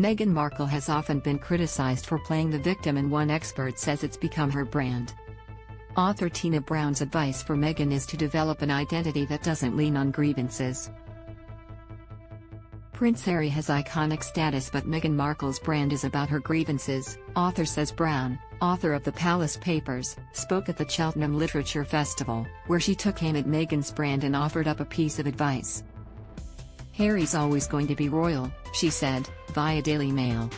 Meghan Markle has often been criticized for playing the victim, and one expert says it's become her brand. Author Tina Brown's advice for Meghan is to develop an identity that doesn't lean on grievances. Prince Harry has iconic status, but Meghan Markle's brand is about her grievances, author says. Brown, author of The Palace Papers, spoke at the Cheltenham Literature Festival, where she took aim at Meghan's brand and offered up a piece of advice. "Harry's always going to be royal," she said, via Daily Mail.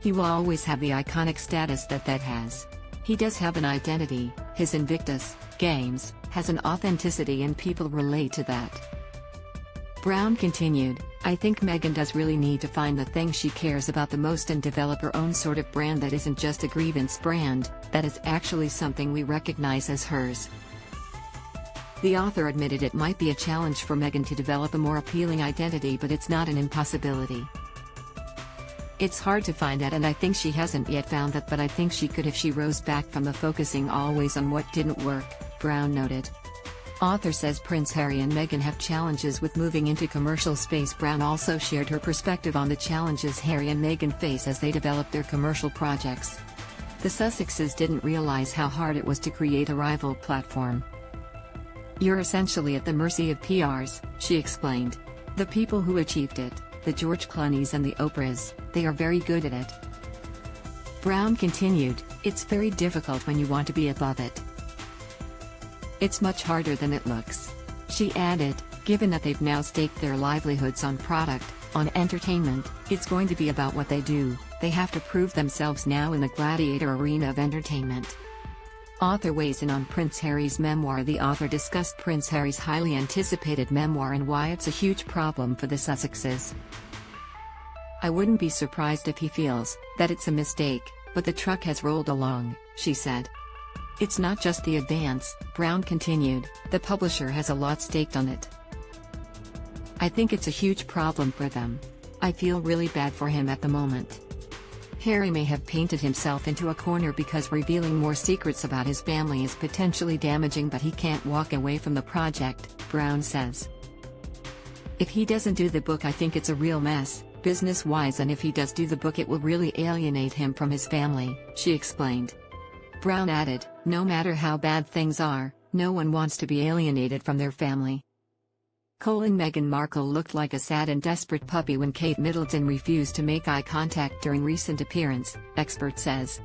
"He will always have the iconic status that has. He does have an identity, his Invictus Games has an authenticity, and people relate to that." Brown continued, "I think Meghan does really need to find the thing she cares about the most and develop her own sort of brand that isn't just a grievance brand, that is actually something we recognize as hers." The author admitted it might be a challenge for Meghan to develop a more appealing identity, but it's not an impossibility. "It's hard to find that, and I think she hasn't yet found that, but I think she could if she rose back from the focusing always on what didn't work," Brown noted. Author says Prince Harry and Meghan have challenges with moving into commercial space. Brown also shared her perspective on the challenges Harry and Meghan face as they develop their commercial projects. "The Sussexes didn't realize how hard it was to create a rival platform. You're essentially at the mercy of PRs," she explained. "The people who achieved it, the George Clooneys and the Oprahs, they are very good at it." Brown continued, "It's very difficult when you want to be above it. It's much harder than it looks." She added, "Given that they've now staked their livelihoods on product, on entertainment, it's going to be about what they do. They have to prove themselves now in the gladiator arena of entertainment." Author weighs in on Prince Harry's memoir. The author discussed Prince Harry's highly anticipated memoir and why it's a huge problem for the Sussexes. "I wouldn't be surprised if he feels that it's a mistake, but the truck has rolled along," she said. "It's not just the advance," Brown continued, "the publisher has a lot staked on it. I think it's a huge problem for them. I feel really bad for him at the moment. Harry may have painted himself into a corner because revealing more secrets about his family is potentially damaging, but he can't walk away from the project," Brown says. "If he doesn't do the book, I think it's a real mess, business-wise, and if he does do the book, it will really alienate him from his family," she explained. Brown added, "No matter how bad things are, no one wants to be alienated from their family." Meghan Markle looked like a sad and desperate puppy when Kate Middleton refused to make eye contact during recent appearance, expert says.